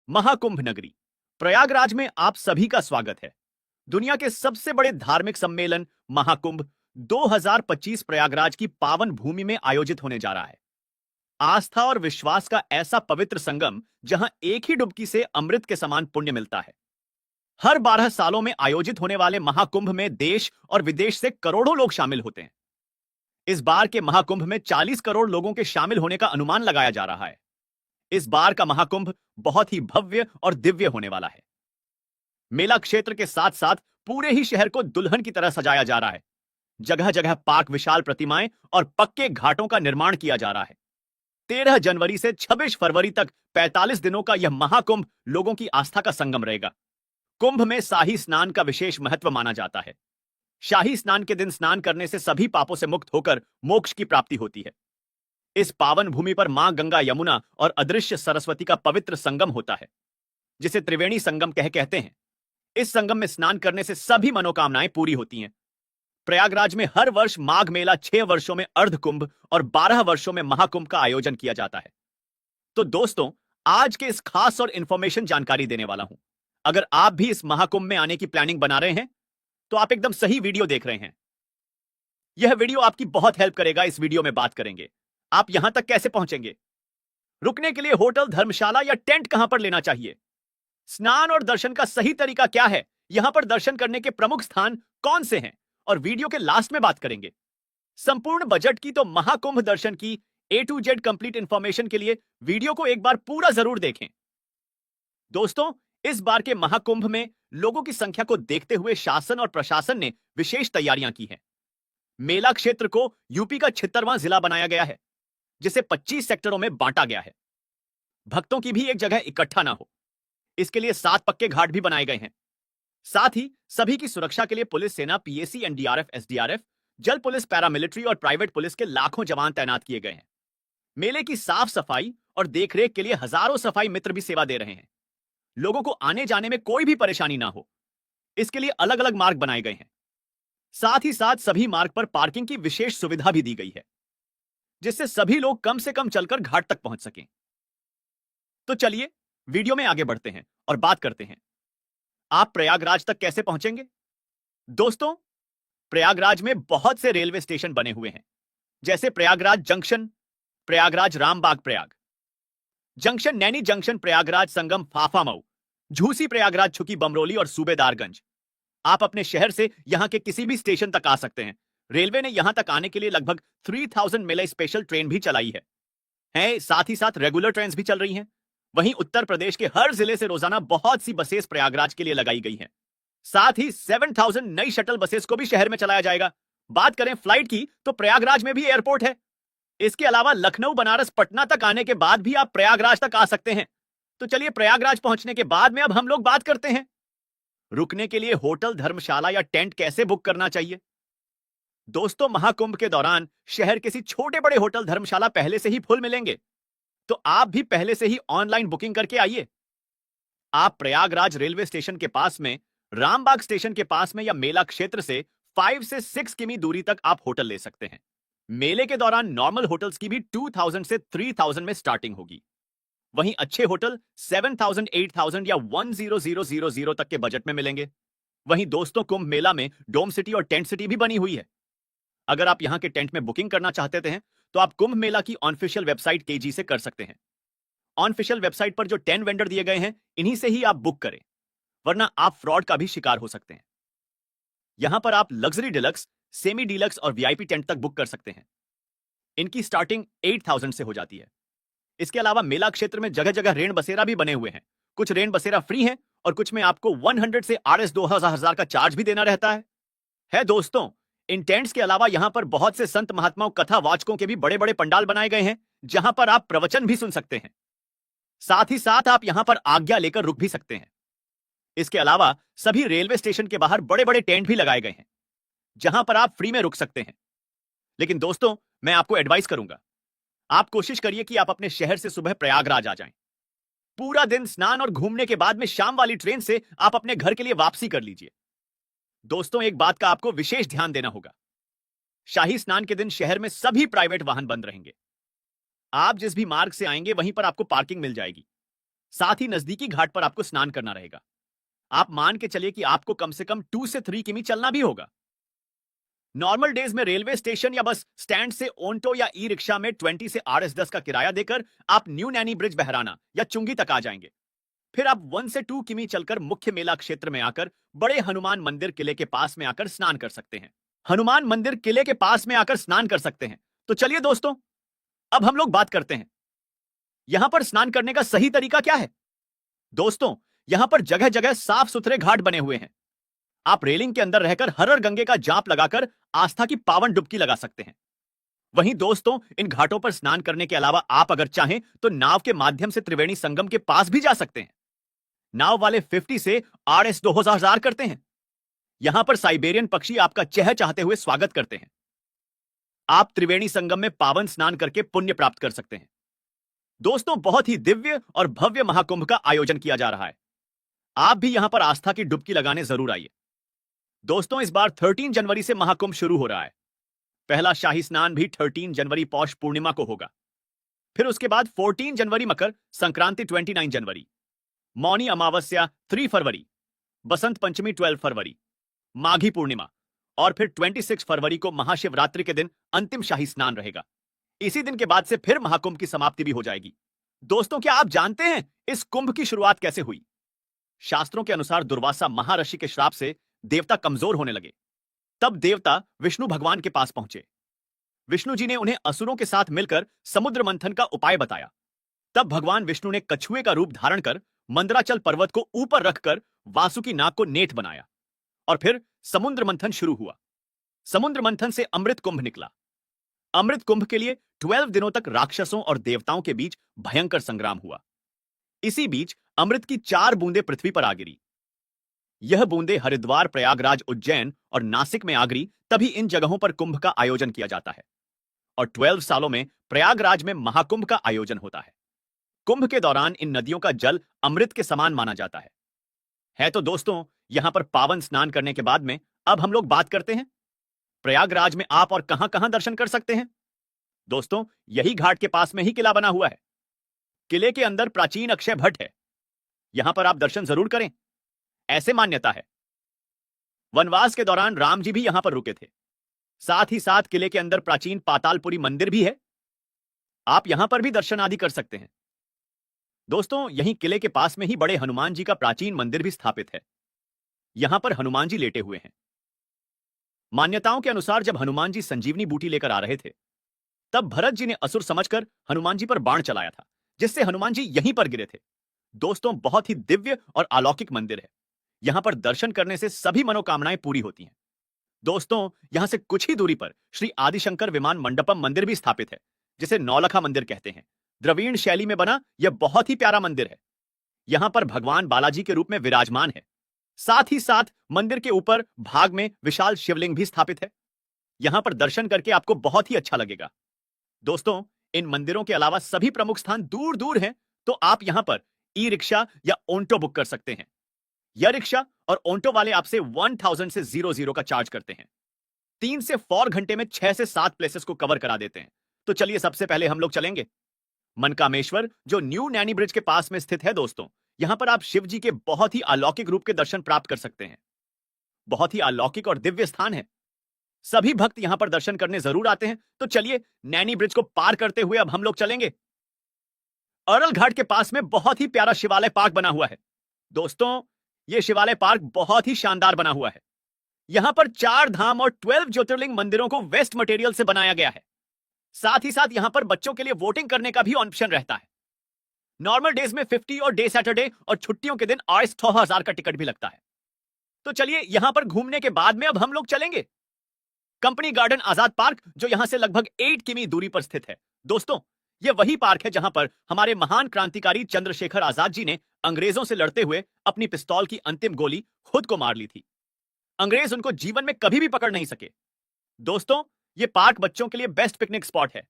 महाकुंभ नगरी प्रयागराज में आप सभी का स्वागत है। दुनिया के सबसे बड़े धार्मिक सम्मेलन महाकुंभ 2025 प्रयागराज की पावन भूमि में आयोजित होने जा रहा है। आस्था और विश्वास का ऐसा पवित्र संगम जहां एक ही डुबकी से अमृत के समान पुण्य मिलता है। हर 12 सालों में आयोजित होने वाले महाकुंभ में देश और विदेश से करोड़ों लोग शामिल होते हैं। इस बार के महाकुंभ में 40 करोड़ लोगों के शामिल होने का अनुमान लगाया जा रहा है। इस बार का महाकुंभ बहुत ही भव्य और दिव्य होने वाला है। मेला क्षेत्र के साथ साथ पूरे ही शहर को दुल्हन की तरह सजाया जा रहा है। जगह जगह पार्क, विशाल प्रतिमाएं और पक्के घाटों का निर्माण किया जा रहा है। 13 जनवरी से 26 फरवरी तक 45 दिनों का यह महाकुंभ लोगों की आस्था का संगम रहेगा। कुंभ में शाही स्नान का विशेष महत्व माना जाता है। शाही स्नान के दिन स्नान करने से सभी पापों से मुक्त होकर मोक्ष की प्राप्ति होती है। इस पावन भूमि पर मां गंगा, यमुना और अदृश्य सरस्वती का पवित्र संगम होता है, जिसे त्रिवेणी संगम कहते हैं। इस संगम में स्नान करने से सभी मनोकामनाएं पूरी होती हैं। प्रयागराज में हर वर्ष माघ मेला 6 वर्षों में अर्ध कुंभ और 12 वर्षों में महाकुंभ का आयोजन किया जाता है। तो दोस्तों, आज के इस खास और इंफॉर्मेशन जानकारी देने वाला हूं। अगर आप भी इस महाकुंभ में आने की प्लानिंग बना रहे हैं तो आप एकदम सही वीडियो देख रहे हैं। यह वीडियो आपकी बहुत हेल्प करेगा। इस वीडियो में बात करेंगे आप यहां तक कैसे पहुंचेंगे, रुकने के लिए होटल, धर्मशाला या टेंट कहां पर लेना चाहिए, स्नान और दर्शन का सही तरीका क्या है, यहां पर दर्शन करने के प्रमुख स्थान कौन से हैं, और वीडियो के लास्ट में बात करेंगे संपूर्ण बजट की। तो महाकुंभ दर्शन की A to Z complete information के लिए वीडियो को एक बार पूरा जरूर देखें। दोस्तों, इस बार के महाकुंभ में लोगों की संख्या को देखते हुए शासन और प्रशासन ने विशेष तैयारियां की हैं। मेला क्षेत्र को यूपी का 76वां जिला बनाया गया है, जिसे 25 सेक्टरों में बांटा गया है। भक्तों की भी एक जगह इकट्ठा ना हो, इसके लिए 7 पक्के घाट भी बनाए गए हैं। साथ ही सभी की सुरक्षा के लिए पुलिस सेना, पीएसी, एनडीआरएफ, एसडीआरएफ, जल पुलिस, पैरामिलिट्री और प्राइवेट पुलिस के लाखों जवान तैनात किए गए हैं। मेले की साफ सफाई और देखरेख के लिए हजारों सफाई मित्र भी सेवा दे रहे हैं। लोगों को आने जाने में कोई भी परेशानी ना हो, इसके लिए अलग अलग मार्ग बनाए गए हैं। साथ ही साथ सभी मार्ग पर पार्किंग की विशेष सुविधा भी दी गई है, जिससे सभी लोग कम से कम चलकर घाट तक पहुंच सकें। तो चलिए वीडियो में आगे बढ़ते हैं और बात करते हैं आप प्रयागराज तक कैसे पहुंचेंगे। दोस्तों, प्रयागराज में बहुत से रेलवे स्टेशन बने हुए हैं, जैसे Prayagraj junction, Prayagraj Rambagh Prayag junction, Naini junction, Prayagraj Sangam, Phaphamau, Jhusi Prayagraj, Chheoki, Bamrauli और सूबेदारगंज। आप अपने शहर से यहां के किसी भी स्टेशन तक आ सकते हैं। रेलवे ने यहां तक आने के लिए लगभग 3000 मेले स्पेशल ट्रेन भी चलाई है। साथ ही साथ रेगुलर ट्रेन भी चल रही हैं। वहीं उत्तर प्रदेश के हर जिले से रोजाना बहुत सी बसेस प्रयागराज के लिए लगाई गई हैं। साथ ही 7000 नई शटल बसेस को भी शहर में चलाया जाएगा। बात करें फ्लाइट की, तो प्रयागराज में भी एयरपोर्ट है। इसके अलावा लखनऊ, बनारस, पटना तक आने के बाद भी आप प्रयागराज तक आ सकते हैं। तो चलिए प्रयागराज पहुंचने के बाद में अब हम लोग बात करते हैं रुकने के लिए होटल, धर्मशाला या टेंट कैसे बुक करना चाहिए। दोस्तों, महाकुंभ के दौरान शहर किसी छोटे बड़े होटल, धर्मशाला पहले से ही फुल मिलेंगे, तो आप भी पहले से ही ऑनलाइन बुकिंग करके आइए। आप प्रयागराज रेलवे स्टेशन के पास में, रामबाग स्टेशन के पास में या मेला क्षेत्र से 5 से 6 किमी दूरी तक आप होटल ले सकते हैं। मेले के दौरान नॉर्मल होटल्स की भी 2000 से 3000 में स्टार्टिंग होगी। वहीं अच्छे होटल 7000, 8000 या 10000 तक के बजट में मिलेंगे। वहीं दोस्तों, कुंभ मेला में डोम सिटी और टेंट सिटी भी बनी हुई है। अगर आप यहां के टेंट में बुकिंग करना चाहते हैं तो आप कुंभ मेला की ऑनऑफिशियल वेबसाइट केजी से कर सकते हैं। ऑनऑफिशियल वेबसाइट पर जो 10 वेंडर दिए गए हैं, इन्हीं से ही आप बुक करें, वरना आप फ्रॉड का भी शिकार हो सकते हैं। यहां पर आप लग्जरी, डिलक्स, सेमी डीलक्स और वीआईपी टेंट तक बुक कर सकते हैं। इनकी स्टार्टिंग 8000 से हो जाती है। इसके अलावा मेला क्षेत्र में जगह जगह रेन बसेरा भी बने हुए हैं। कुछ रेन बसेरा फ्री हैं और कुछ में आपको 100 से RS 2000 का चार्ज भी देना रहता है। दोस्तों, इन टेंट्स के अलावा यहां पर बहुत से संत महात्माओं, कथा वाचकों के भी बड़े बड़े पंडाल बनाए गए हैं, जहां पर आप प्रवचन भी सुन सकते हैं। साथ ही साथ आप यहां पर आज्ञा लेकर रुक भी सकते हैं। इसके अलावा सभी रेलवे स्टेशन के बाहर बड़े बड़े टेंट भी लगाए गए हैं, जहां पर आप फ्री में रुक सकते हैं। लेकिन दोस्तों, मैं आपको एडवाइस करूंगा, आप कोशिश करिए कि आप अपने शहर से सुबह प्रयागराज आ जाएं। पूरा दिन स्नान और घूमने के बाद में शाम वाली ट्रेन से आप अपने घर के लिए वापसी कर लीजिए। दोस्तों, एक बात का आपको विशेष ध्यान देना होगा, शाही स्नान के दिन शहर में सभी प्राइवेट वाहन बंद रहेंगे। आप जिस भी मार्ग से आएंगे वहीं पर आपको पार्किंग मिल जाएगी। साथ ही नजदीकी घाट पर आपको स्नान करना रहेगा। आप मान के चलिए कि आपको कम से कम 2 से 3 किमी चलना भी होगा। नॉर्मल डेज में रेलवे स्टेशन या बस स्टैंड से ओंटो या ई रिक्शा में 20 से RS10 का किराया देकर आप न्यू नैनी ब्रिज बहराना या चुंगी तक आ जाएंगे। फिर आप 1 से 2 किमी चलकर मुख्य मेला क्षेत्र में आकर बड़े हनुमान मंदिर किले के पास में आकर स्नान कर सकते हैं। हनुमान मंदिर किले के पास में आकर स्नान कर सकते हैं। तो चलिए दोस्तों, अब हम लोग बात करते हैं यहां पर स्नान करने का सही तरीका क्या है। दोस्तों, यहां पर जगह जगह साफ सुथरे घाट बने हुए हैं। आप रेलिंग के अंदर रहकर हर हर गंगे का जाप लगाकर आस्था की पावन डुबकी लगा सकते हैं। वहीं दोस्तों, इन घाटों पर स्नान करने के अलावा आप अगर चाहें तो नाव के माध्यम से त्रिवेणी संगम के पास भी जा सकते हैं। नाव वाले 50 से RS 2000 करते हैं। यहां पर साइबेरियन पक्षी आपका चहचहाते हुए स्वागत करते हैं। आप त्रिवेणी संगम में पावन स्नान करके पुण्य प्राप्त कर सकते हैं। दोस्तों, बहुत ही दिव्य और भव्य महाकुंभ का आयोजन किया जा रहा है। आप भी यहां पर आस्था की डुबकी लगाने जरूर आइए। दोस्तों, इस बार 13 जनवरी से महाकुंभ शुरू हो रहा है। पहला शाही स्नान भी 13 जनवरी पौष पूर्णिमा को होगा। फिर उसके बाद 14 जनवरी मकर संक्रांति, 29 जनवरी मौनी अमावस्या 3 फरवरी, बसंत पंचमी 12 फरवरी, माघी पूर्णिमा और फिर 26 फरवरी को महाशिवरात्रि के दिन अंतिम शाही स्नान रहेगा। इसी दिन के बाद से फिर महाकुंभ की समाप्ति भी हो जाएगी। दोस्तों, क्या आप जानते हैं इस कुंभ की शुरुआत कैसे हुई? शास्त्रों के अनुसार दुर्वासा महर्षि के श्राप से देवता कमजोर होने लगे। तब देवता विष्णु भगवान के पास पहुंचे। विष्णु जी ने उन्हें असुरों के साथ मिलकर समुद्र मंथन का उपाय बताया। तब भगवान विष्णु ने कछुए का रूप धारण कर मंदराचल पर्वत को ऊपर रखकर वासुकी नाग को नेट बनाया और फिर समुद्र मंथन शुरू हुआ। समुद्र मंथन से अमृत कुंभ निकला। अमृत कुंभ के लिए 12 दिनों तक राक्षसों और देवताओं के बीच भयंकर संग्राम हुआ। इसी बीच अमृत की 4 बूंदें पृथ्वी पर आ गिरी। यह बूंदें हरिद्वार, प्रयागराज, उज्जैन और नासिक में आ गिरी। तभी इन जगहों पर कुंभ का आयोजन किया जाता है और 12 सालों में प्रयागराज में महाकुंभ का आयोजन होता है। कुंभ के दौरान इन नदियों का जल अमृत के समान माना जाता है तो दोस्तों, यहां पर पावन स्नान करने के बाद में अब हम लोग बात करते हैं प्रयागराज में आप और कहां कहां दर्शन कर सकते हैं। दोस्तों, यही घाट के पास में ही किला बना हुआ है। किले के अंदर प्राचीन अक्षय भट्ट है। यहां पर आप दर्शन जरूर करें, ऐसे मान्यता है। वनवास के दौरान राम जी भी यहां पर रुके थे। साथ ही साथ किले के अंदर प्राचीन पातालपुरी मंदिर भी है। आप यहां पर भी दर्शन आदि कर सकते हैं। दोस्तों, यहीं किले के पास में ही बड़े हनुमान जी का प्राचीन मंदिर भी स्थापित है। यहां पर हनुमान जी लेटे हुए हैं। मान्यताओं के अनुसार जब हनुमान जी संजीवनी बूटी लेकर आ रहे थे, तब भरत जी ने असुर समझकर हनुमान जी पर बाण चलाया था, जिससे हनुमान जी यहीं पर गिरे थे। दोस्तों, बहुत ही दिव्य और अलौकिक मंदिर है। यहां पर दर्शन करने से सभी मनोकामनाएं पूरी होती हैं। दोस्तों, यहां से कुछ ही दूरी पर श्री आदिशंकर विमान मंडपम मंदिर भी स्थापित है, जिसे नौलखा मंदिर कहते हैं। द्रविड़ शैली में बना यह बहुत ही प्यारा मंदिर है। यहां पर भगवान बालाजी के रूप में विराजमान है। साथ ही साथ मंदिर के ऊपर भाग में विशाल शिवलिंग भी स्थापित है। यहां पर दर्शन करके आपको बहुत ही अच्छा लगेगा। दोस्तों, इन मंदिरों के अलावा सभी प्रमुख स्थान दूर दूर हैं, तो आप यहां पर ई रिक्शा या ओंटो बुक कर सकते हैं। यह रिक्शा और ओंटो वाले आपसे 1000 से 00 का चार्ज करते हैं। 3 से 4 घंटे में 6 से 7 प्लेसेस को कवर करा देते हैं। तो चलिए, सबसे पहले हम लोग चलेंगे मनकामेश्वर, जो न्यू नैनी ब्रिज के पास में स्थित है। दोस्तों, यहां पर आप शिव जी के बहुत ही अलौकिक रूप के दर्शन प्राप्त कर सकते हैं। बहुत ही अलौकिक और दिव्य स्थान है। सभी भक्त यहां पर दर्शन करने जरूर आते हैं। तो चलिए, नैनी ब्रिज को पार करते हुए अब हम लोग चलेंगे अरल घाट के पास में बहुत ही प्यारा शिवालय पार्क बना हुआ है। दोस्तों, यह शिवालय पार्क बहुत ही शानदार बना हुआ है। यहां पर 4 धाम और 12 ज्योतिर्लिंग मंदिरों को वेस्ट मटेरियल से बनाया गया है। साथ ही साथ यहां पर बच्चों के लिए वोटिंग करने का भी ऑप्शन रहता है। नॉर्मल डेज में 50 और डे सैटरडे और छुट्टियों के दिन RS 6000 का टिकट भी लगता है। तो चलिए, यहां पर घूमने के बाद में अब हम लोग चलेंगे कंपनी गार्डन आजाद पार्क, जो यहां से लगभग 8 किमी दूरी पर स्थित है। दोस्तों, यह वही पार्क है जहां पर हमारे महान क्रांतिकारी चंद्रशेखर आजाद जी ने अंग्रेजों से लड़ते हुए अपनी पिस्तौल की अंतिम गोली खुद को मार ली थी। अंग्रेज उनको जीवन में कभी भी पकड़ नहीं सके। दोस्तों, यह पार्क बच्चों के लिए बेस्ट पिकनिक स्पॉट है।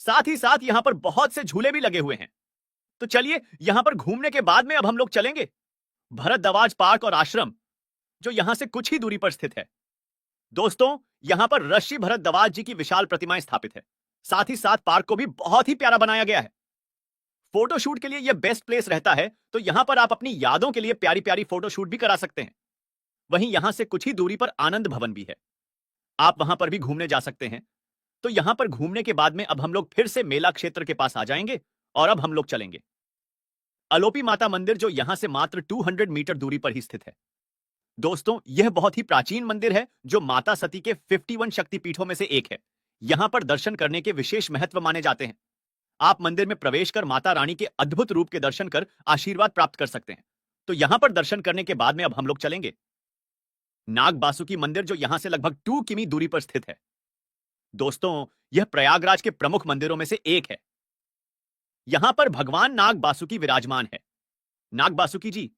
साथ ही साथ यहां पर बहुत से झूले भी लगे हुए हैं। तो चलिए, यहां पर घूमने के बाद में अब हम लोग चलेंगे भरतद्वाज पार्क और आश्रम, जो यहां से कुछ ही दूरी पर स्थित है। दोस्तों, यहां पर ऋषि भरतद्वाज जी की विशाल प्रतिमाएं स्थापित है। साथ ही साथ पार्क को भी बहुत ही प्यारा बनाया गया है। फोटोशूट के लिए यह बेस्ट प्लेस रहता है, तो यहां पर आप अपनी यादों के लिए प्यारी प्यारी फोटोशूट भी करा सकते हैं। वहीं यहां से कुछ ही दूरी पर आनंद भवन भी है, आप वहां पर भी घूमने जा सकते हैं। तो यहां पर घूमने के बाद में अब हम लोग फिर से मेला क्षेत्र के पास आ जाएंगे और अब हम लोग चलेंगे अलोपी माता मंदिर, जो यहां से मात्र 200 मीटर दूरी पर ही स्थित है। दोस्तों, यह बहुत ही प्राचीन मंदिर है जो माता सती के 51 शक्तिपीठों में से एक है। यहां पर दर्शन करने के विशेष महत्व माने जाते हैं। आप मंदिर में प्रवेश कर माता रानी के अद्भुत रूप के दर्शन कर आशीर्वाद प्राप्त कर सकते हैं। तो यहां पर दर्शन करने के बाद में अब हम लोग चलेंगे नाग बासुकी मंदिर, जो यहां से लगभग 2 किमी दूरी पर स्थित है। दोस्तों, यह प्रयागराज के प्रमुख मंदिरों में से एक है। यहां पर भगवान नाग बासुकी विराजमान है। नाग बासुकी जी